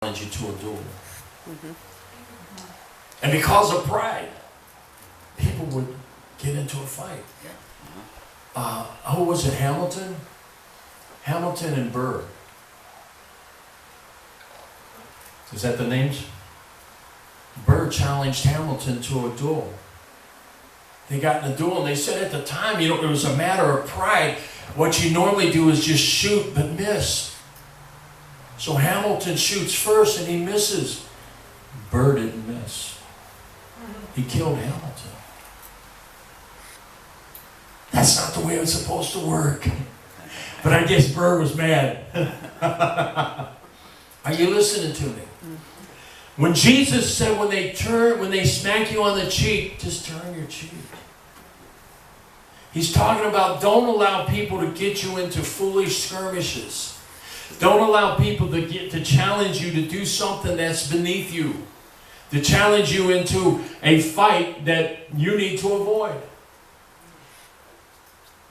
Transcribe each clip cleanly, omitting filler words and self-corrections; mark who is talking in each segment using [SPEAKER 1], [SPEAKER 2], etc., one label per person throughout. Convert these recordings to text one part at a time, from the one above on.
[SPEAKER 1] you to a duel. And because of pride, people would get into a fight. Who was it? Hamilton? Hamilton and Burr. Is that the names? Burr challenged Hamilton to a duel. They got in a duel and they said at the time, it was a matter of pride. What you normally do is just shoot but miss. So Hamilton shoots first and he misses. Burr didn't miss. He killed Hamilton. That's not the way it was supposed to work. But I guess Burr was mad. Are you listening to me? When Jesus said when they smack you on the cheek, just turn your cheek. He's talking about don't allow people to get you into foolish skirmishes. Don't allow people to challenge you to do something that's beneath you. To challenge you into a fight that you need to avoid.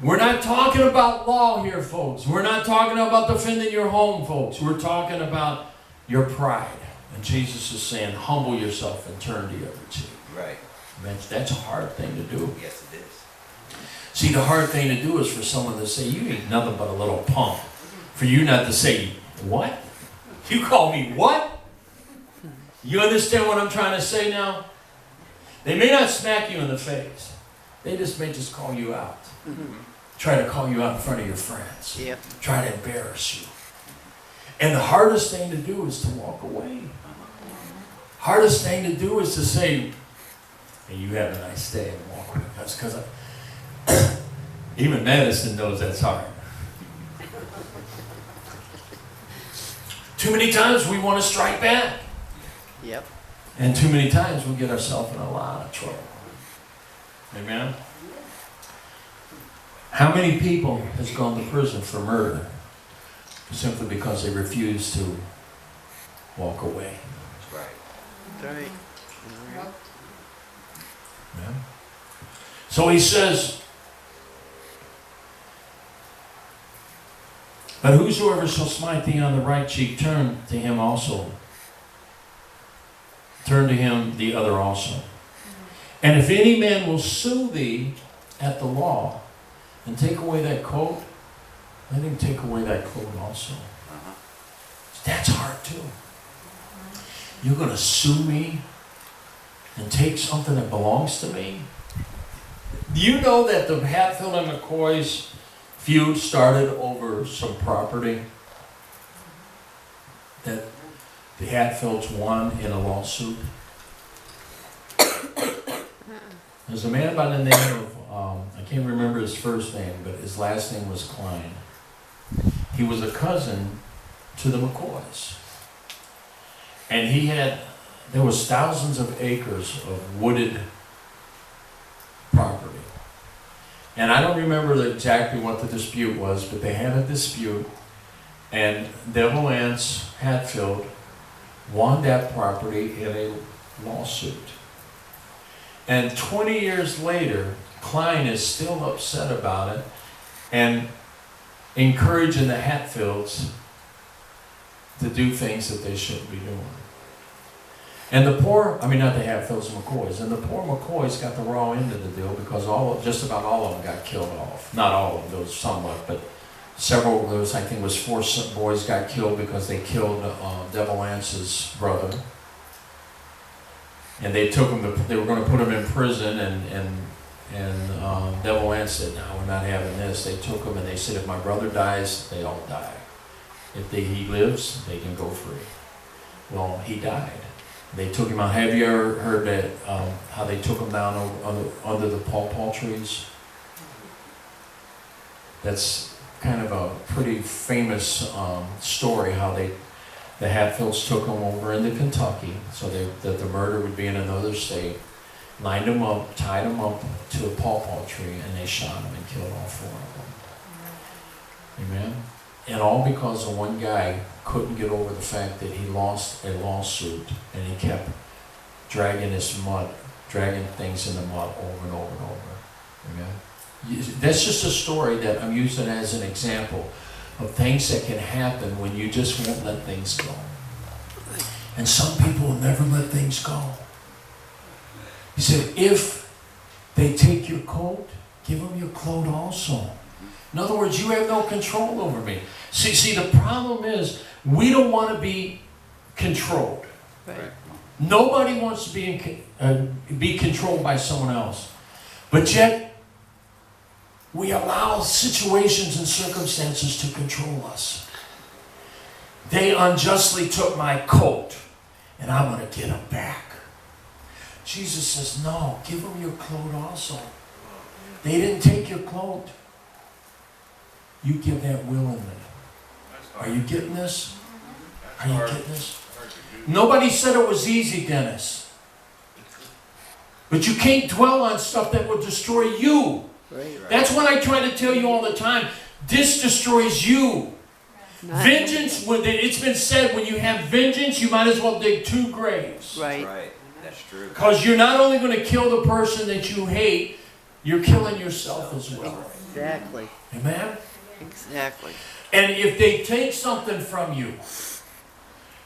[SPEAKER 1] We're not talking about law here, folks. We're not talking about defending your home, folks. We're talking about your pride. And Jesus is saying, humble yourself and turn the other cheek.
[SPEAKER 2] Right.
[SPEAKER 1] That's a hard thing to do.
[SPEAKER 2] Yes, it is.
[SPEAKER 1] See, the hard thing to do is for someone to say, you ain't nothing but a little punk. For you not to say, what? You call me what? You understand what I'm trying to say now? They may not smack you in the face. They may just call you out. Try to call you out in front of your friends.
[SPEAKER 3] Yep.
[SPEAKER 1] Try to embarrass you. And the hardest thing to do is to walk away. Hardest thing to do is to say, hey, you have a nice day, and walk away. That's because even medicine knows that's hard. Too many times we want to strike back.
[SPEAKER 3] Yep.
[SPEAKER 1] And too many times we get ourselves in a lot of trouble. Amen? How many people has gone to prison for murder simply because they refuse to walk away?
[SPEAKER 2] That's right.
[SPEAKER 3] That's right.
[SPEAKER 1] Amen? So he says, but whosoever shall smite thee on the right cheek, turn to him also. Turn to him the other also. And if any man will sue thee at the law, and take away that coat, let him take away that coat also. That's hard too. You're going to sue me and take something that belongs to me? Do you know that the Hatfield and McCoy's feud started over some property that the Hatfields won in a lawsuit? There's a man by the name of, I can't remember his first name, but his last name was Klein. He was a cousin to the McCoys. And there was thousands of acres of wooded property. And I don't remember exactly what the dispute was, but they had a dispute, and Devil Anse Hatfield won that property in a lawsuit. And 20 years later, Klein is still upset about it and encouraging the Hatfields to do things that they shouldn't be doing. And not the Hatfields, the McCoys. And the poor McCoys got the raw end of the deal because just about all of them got killed off. Not all of them, there was somewhat, but several of those, I think it was 4 boys got killed because they killed Devil Anse's brother. And they took him they were going to put him in prison, and Devil Anse said, no, we're not having this. They took him and they said, if my brother dies, they all die. If he lives, they can go free. Well, he died. They took him out. Have you ever heard that how they took him down under the pawpaw trees? That's kind of a pretty famous story how the Hatfields took him over into Kentucky so that the murder would be in another state, lined him up, tied him up to a pawpaw tree, and they shot him and killed all 4 of them. Amen? And all because of one guy couldn't get over the fact that he lost a lawsuit and he kept dragging things in the mud over and over and over. Amen? That's just a story that I'm using as an example of things that can happen when you just won't let things go. And some people will never let things go. He said, if they take your coat, give them your cloak also. In other words, you have no control over me. See, the problem is, we don't want to be controlled.
[SPEAKER 2] Right.
[SPEAKER 1] Nobody wants to be controlled by someone else. But yet, we allow situations and circumstances to control us. They unjustly took my coat, and I'm going to get them back. Jesus says, no, give them your cloak also. They didn't take your cloak. You give that willingly. Are you getting this? Are you getting this? Nobody said it was easy, Dennis. But you can't dwell on stuff that will destroy you.
[SPEAKER 2] Right.
[SPEAKER 1] That's what I try to tell you all the time. This destroys you. Vengeance, it's been said, when you have vengeance, you might as well dig 2 graves.
[SPEAKER 2] Right.
[SPEAKER 3] That's true.
[SPEAKER 1] Because you're not only going to kill the person that you hate, you're killing yourself as well.
[SPEAKER 2] Exactly.
[SPEAKER 1] Amen?
[SPEAKER 2] Exactly.
[SPEAKER 1] And if they take something from you,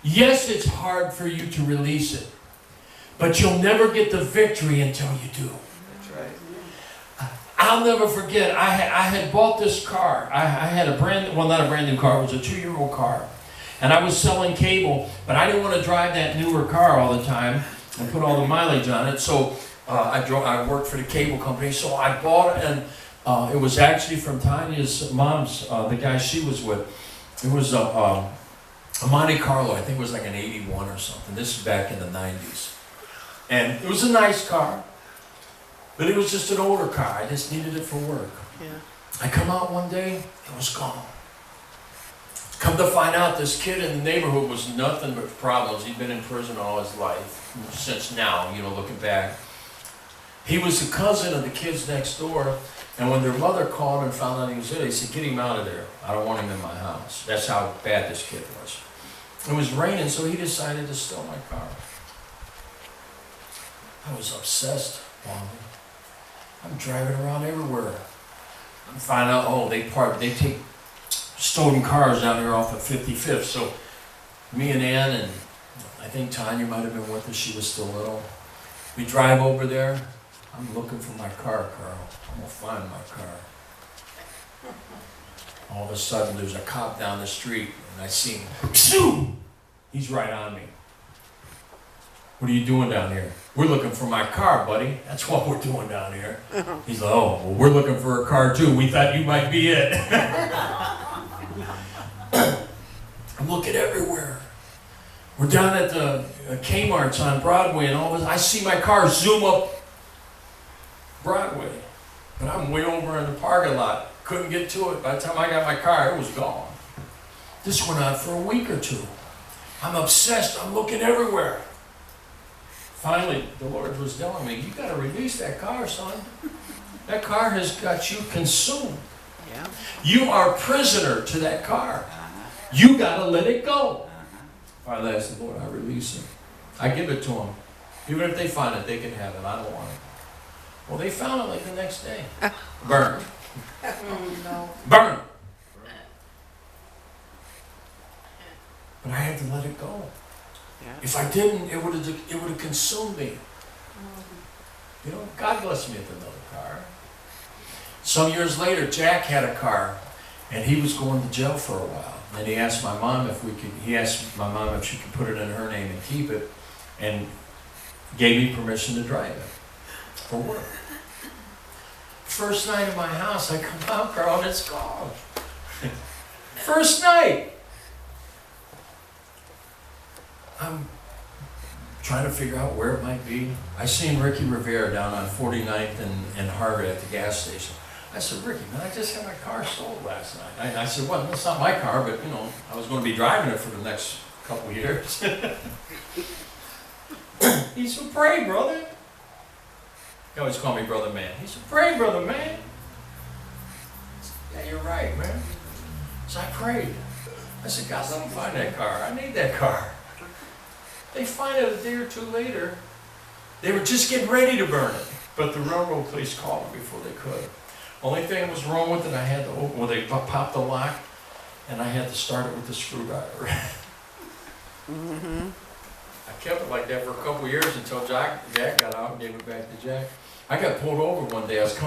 [SPEAKER 1] yes, it's hard for you to release it, but you'll never get the victory until you do.
[SPEAKER 3] That's right.
[SPEAKER 1] I'll never forget, I had bought this car. I had not a brand new car, it was a 2-year-old car. And I was selling cable, but I didn't want to drive that newer car all the time and put all the mileage on it. So I worked for the cable company, so I bought it, and it was actually from Tanya's mom's, the guy she was with. It was a Monte Carlo, I think it was like an 81 or something. This is back in the 90s. And it was a nice car, but it was just an older car. I just needed it for work.
[SPEAKER 2] Yeah.
[SPEAKER 1] I come out one day, it was gone. Come to find out, this kid in the neighborhood was nothing but problems. He'd been in prison all his life, since now, looking back. He was the cousin of the kids next door, and when their mother called and found out he was there, they said, get him out of there. I don't want him in my house. That's how bad this kid was. It was raining, so he decided to steal my car. I was obsessed, Bonnie. I'm driving around everywhere. I'm finding out, they take stolen cars down here off of 55th. So me and Ann, and I think Tanya might have been with us, she was still little. We drive over there. I'm looking for my car, Carl. I'm gonna find my car. All of a sudden, there's a cop down the street, and I see him. Pshoo! He's right on me. What are you doing down here? We're looking for my car, buddy. That's what we're doing down here. He's like, oh, well, we're looking for a car too. We thought you might be it. I'm looking everywhere. We're down at the Kmart's on Broadway, and all of a sudden, I see my car zoom up Broadway. But I'm way over in the parking lot. Couldn't get to it. By the time I got my car, it was gone. This went on for a week or 2. I'm obsessed. I'm looking everywhere. Finally, the Lord was telling me, you got to release that car, son. That car has got you consumed.
[SPEAKER 2] Yeah.
[SPEAKER 1] You are a prisoner to that car. You got to let it go. Finally, I said, Lord, I release it. I give it to them. Even if they find it, they can have it. I don't want it. Well, they found it like the next day. Burned.
[SPEAKER 2] No.
[SPEAKER 1] Burned. But I had to let it go.
[SPEAKER 2] Yeah.
[SPEAKER 1] If I didn't, it would have consumed me. God blessed me with another car. Some years later, Jack had a car, and he was going to jail for a while. And he asked my mom if she could put it in her name and keep it, and gave me permission to drive it for work. First night in my house, I come out, Carl, and it's gone. First night. I'm trying to figure out where it might be. I seen Ricky Rivera down on 49th and Harvard at the gas station. I said, Ricky, man, I just had my car sold last night. I said, well, it's not my car, but, I was going to be driving it for the next couple of years. He said, pray, brother. He always called me Brother Man. He said, pray, Brother Man. I said, yeah, you're right, man. So I prayed. I said, God, let me find that car. I need that car. They find it a day or 2 later. They were just getting ready to burn it, but the railroad police called them before they could. Only thing that was wrong with it, I had to open, well, they popped the lock, and I had to start it with the screwdriver.
[SPEAKER 2] Mm-hmm.
[SPEAKER 1] kept it like that for a couple of years until Jack got out and gave it back to Jack. I got pulled over one day, I was coming